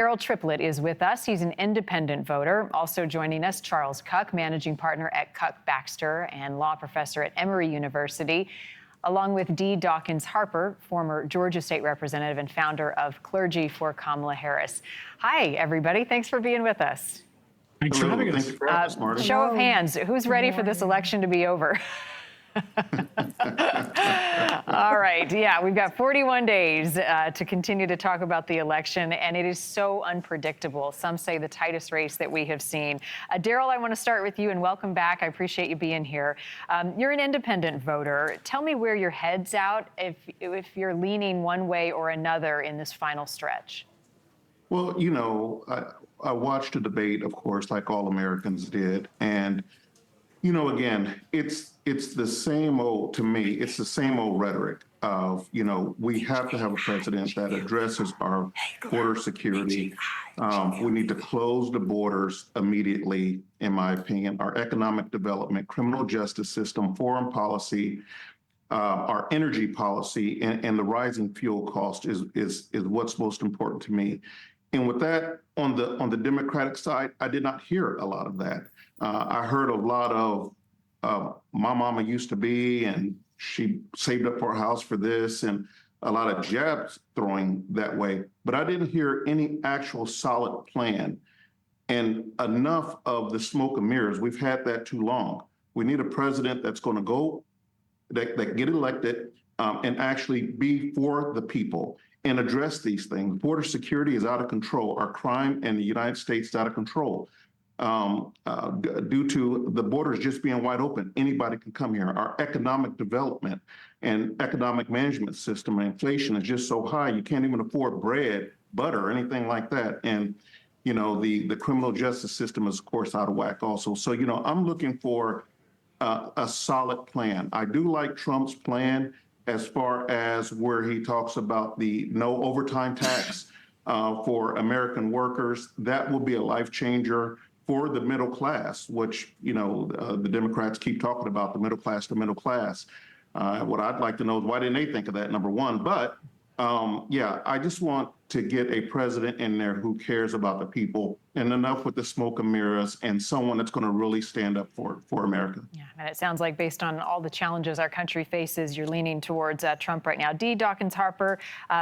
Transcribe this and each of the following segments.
Daryll Triplett is with us. He's an independent voter. Also joining us, Charles Kuck, managing partner at Kuck Baxter and law professor at Emory University, along with Dawkins Harper, former Georgia State Representative and founder of Clergy for Kamala Harris. Hi, everybody. Thanks for being with us. Thanks for having us. Show of hands, who's ready for this election to be over? All right. Yeah, we've got 41 days to continue to talk about the election, and it is so unpredictable. Some say the tightest race that we have seen. Daryll, I want to start with you, and welcome back. I appreciate you being here. You're an independent voter. Tell me where your head's out if you're leaning one way or another in this final stretch. Well, you know, I watched a debate, of course, like all Americans did, and you know, again, it's the same old, to me, it's the same old rhetoric of, you know, we have to have a president that addresses our border security. We need to close the borders immediately, in my opinion. Our economic development, criminal justice system, foreign policy, our energy policy, and the rising fuel cost is what's most important to me. And with that, on the Democratic side, I did not hear a lot of that. I heard a lot of my mama used to be, and she saved up for a house for this, and a lot of jabs throwing that way. But I didn't hear any actual solid plan and enough of the smoke and mirrors. We've had that too long. We need a president that's going to go, that get elected and actually be for the people and address these things. Border security is out of control. Our crime in the United States is out of control. Due to the borders just being wide open, anybody can come here. Our economic development and economic management system and inflation is just so high, you can't even afford bread, butter, or anything like that. And, you know, the criminal justice system is, of course, out of whack also. So, you know, I'm looking for a solid plan. I do like Trump's plan as far as where he talks about the no overtime tax for American workers. That will be a life changer for the middle class, which, you know, the Democrats keep talking about, the middle class, the middle class. What I'd like to know is why didn't they think of that, number one? But yeah, I just want to get a president in there who cares about the people, and enough with the smoke and mirrors, and someone that's going to really stand up for America. Yeah, and it sounds like based on all the challenges our country faces, you're leaning towards Trump right now. Dawkins Harper,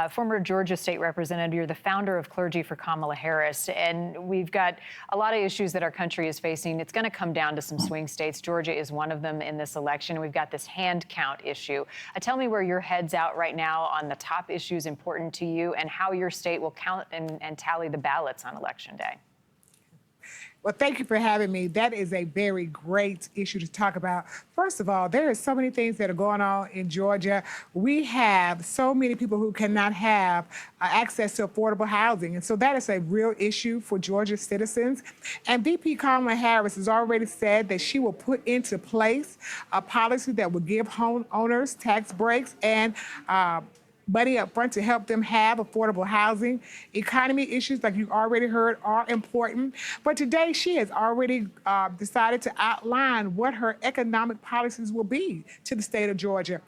former Georgia State Representative, you're the founder of Clergy for Kamala Harris, and we've got a lot of issues that our country is facing. It's going to come down to some swing states. Georgia is one of them in this election. We've got this hand count issue. Tell me where your head's out right now on the top issues important to you and how your state will count and tally the ballots on Election Day. Well, thank you for having me. That is a very great issue to talk about. First of all, there are so many things that are going on in Georgia. We have so many people who cannot have access to affordable housing. And so that is a real issue for Georgia citizens. And VP Kamala Harris has already said that she will put into place a policy that will give homeowners tax breaks and money up front to help them have affordable housing. Economy issues, like you already heard, are important. But today, she has already decided to outline what her economic policies will be to the state of Georgia.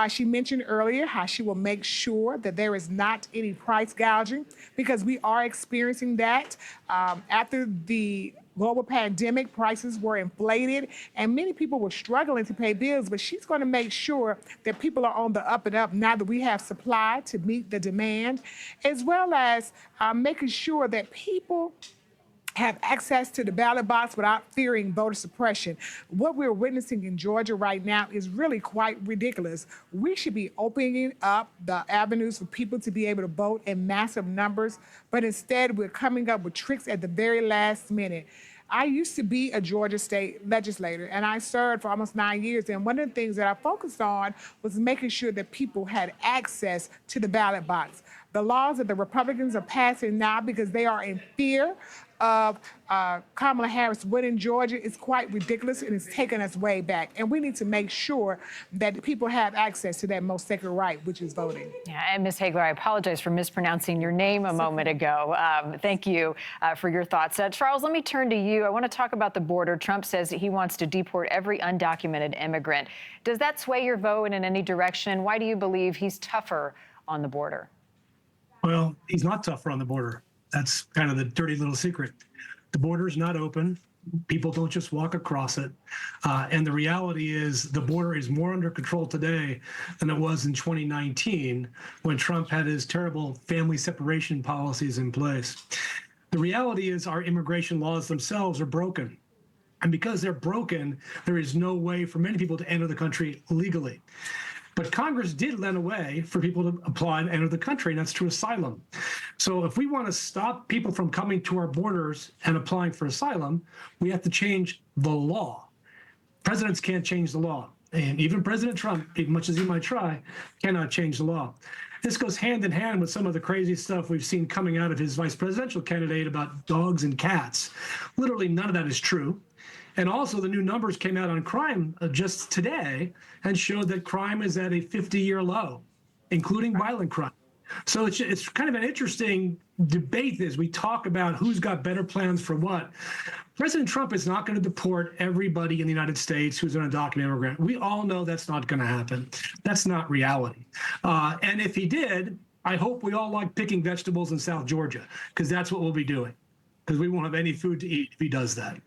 She mentioned earlier how she will make sure that there is not any price gouging, because we are experiencing that after the global pandemic. Prices were inflated and many people were struggling to pay bills, but she's going to make sure that people are on the up and up now that we have supply to meet the demand, as well as making sure that people have access to the ballot box without fearing voter suppression. What we're witnessing in Georgia right now is really quite ridiculous. We should be opening up the avenues for people to be able to vote in massive numbers, but instead we're coming up with tricks at the very last minute. I used to be a Georgia state legislator, and I served for almost 9 years. And one of the things that I focused on was making sure that people had access to the ballot box. The laws that the Republicans are passing now, because they are in fear of Kamala Harris winning Georgia, is quite ridiculous, and it's taken us way back. And we need to make sure that people have access to that most sacred right, which is voting. Yeah, and Ms. Hagler, I apologize for mispronouncing your name a moment ago. Thank you for your thoughts. Charles, let me turn to you. I want to talk about the border. Trump says that he wants to deport every undocumented immigrant. Does that sway your vote in any direction? Why do you believe he's tougher on the border? Well, he's not tougher on the border. That's kind of the dirty little secret. The border is not open. People don't just walk across it. And the reality is the border is more under control today than it was in 2019 when Trump had his terrible family separation policies in place. The reality is our immigration laws themselves are broken. And because they're broken, there is no way for many people to enter the country legally. But Congress did lend a way for people to apply and enter the country, and that's through asylum. So if we want to stop people from coming to our borders and applying for asylum, we have to change the law. Presidents can't change the law. And even President Trump, as much as he might try, cannot change the law. This goes hand in hand with some of the crazy stuff we've seen coming out of his vice presidential candidate about dogs and cats. Literally none of that is true. And also the new numbers came out on crime just today and showed that crime is at a 50-year low, including violent crime. So it's kind of an interesting debate as we talk about who's got better plans for what. President Trump is not going to deport everybody in the United States who's an undocumented immigrant. We all know that's not going to happen. That's not reality. And if he did, I hope we all like picking vegetables in South Georgia, because that's what we'll be doing, because we won't have any food to eat if he does that.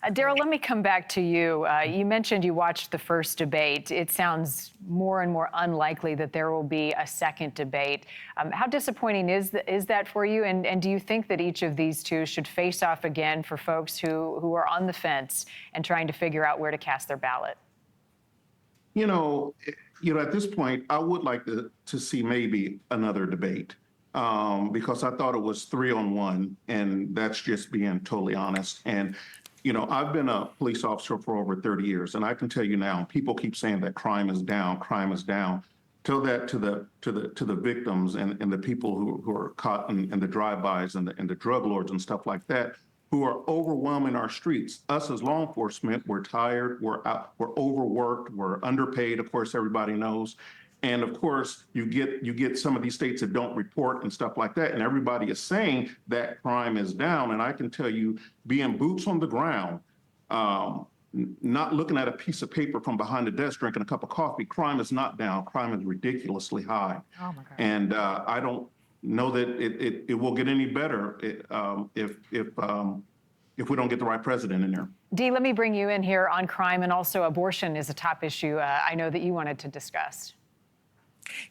Daryll, let me come back to you. You mentioned you watched the first debate. It sounds more and more unlikely that there will be a second debate. How disappointing is that for you? And do you think that each of these two should face off again for folks who are on the fence and trying to figure out where to cast their ballot? At this point, I would like to see maybe another debate because I thought it was 3-on-1, and that's just being totally honest. And I've been a police officer for over 30 years, and I can tell you now, people keep saying that crime is down, crime is down. Tell that to the victims and the people who are caught in the drive-bys and the drug lords and stuff like that, who are overwhelming our streets. Us as law enforcement, we're tired, we're overworked, we're underpaid. Of course, everybody knows. And of course, you get some of these states that don't report and stuff like that. And everybody is saying that crime is down. And I can tell you, being boots on the ground, not looking at a piece of paper from behind the desk, drinking a cup of coffee, crime is not down. Crime is ridiculously high. Oh my God. And I don't know that it will get any better if we don't get the right president in there. Dee, let me bring you in here on crime, and also abortion is a top issue I know that you wanted to discuss.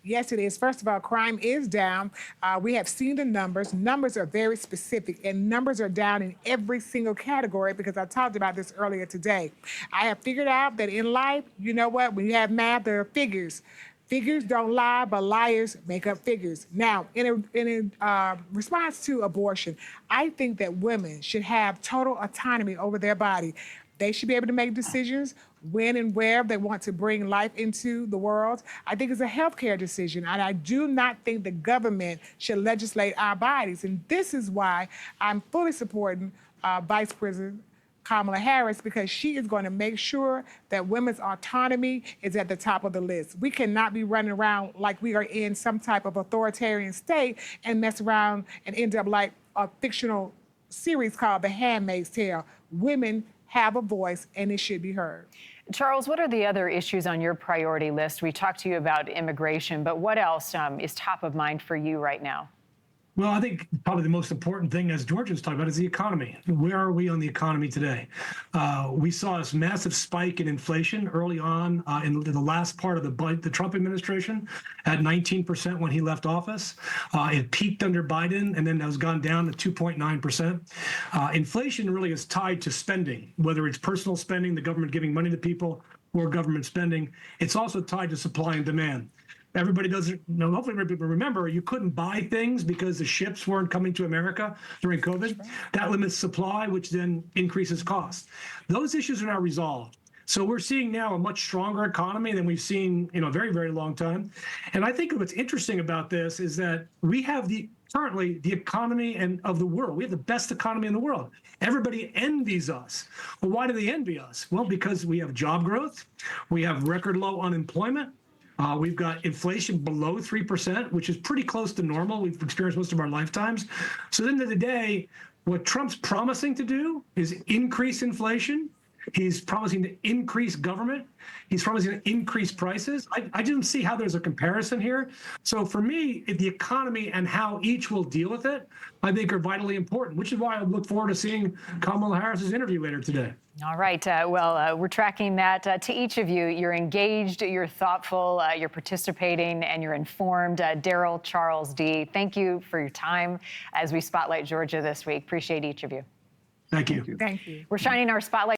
Yes, it is. First of all, crime is down. We have seen the numbers. Numbers are very specific, and numbers are down in every single category because I talked about this earlier today. I have figured out that in life, you know what? When you have math, there are figures. Figures don't lie, but liars make up figures. Now, in response to abortion, I think that women should have total autonomy over their body. They should be able to make decisions when and where they want to bring life into the world. I think it's a healthcare decision, and I do not think the government should legislate our bodies. And this is why I'm fully supporting Vice President Kamala Harris, because she is going to make sure that women's autonomy is at the top of the list. We cannot be running around like we are in some type of authoritarian state and mess around and end up like a fictional series called The Handmaid's Tale. Women have a voice, and it should be heard. Charles, what are the other issues on your priority list? We talked to you about immigration, but what else is top of mind for you right now? Well, I think probably the most important thing, as George was talking about, is the economy. Where are we on the economy today? We saw this massive spike in inflation early on in the last part of the Trump administration at 19% when he left office. It peaked under Biden, and then has gone down to 2.9%. Inflation really is tied to spending, whether it's personal spending, the government giving money to people, or government spending. It's also tied to supply and demand. Everybody doesn't know. Hopefully, people remember you couldn't buy things because the ships weren't coming to America during COVID. That limits supply, which then increases costs. Those issues are now resolved. So we're seeing now a much stronger economy than we've seen in a very, very long time. And I think what's interesting about this is that we have currently the economy of the world. We have the best economy in the world. Everybody envies us. Well, why do they envy us? Well, because we have job growth. We have record low unemployment. We've got inflation below 3%, which is pretty close to normal. We've experienced most of our lifetimes. So at the end of the day, what Trump's promising to do is increase inflation He's promising to increase government. He's promising to increase prices. I didn't see how there's a comparison here. So for me, the economy and how each will deal with it, I think are vitally important, which is why I look forward to seeing Kamala Harris's interview later today. All right. We're tracking that. To each of you, you're engaged, you're thoughtful, you're participating, and you're informed. Daryll, Charles, Dee, thank you for your time as we spotlight Georgia this week. Appreciate each of you. Thank you. Thank you. We're shining our spotlight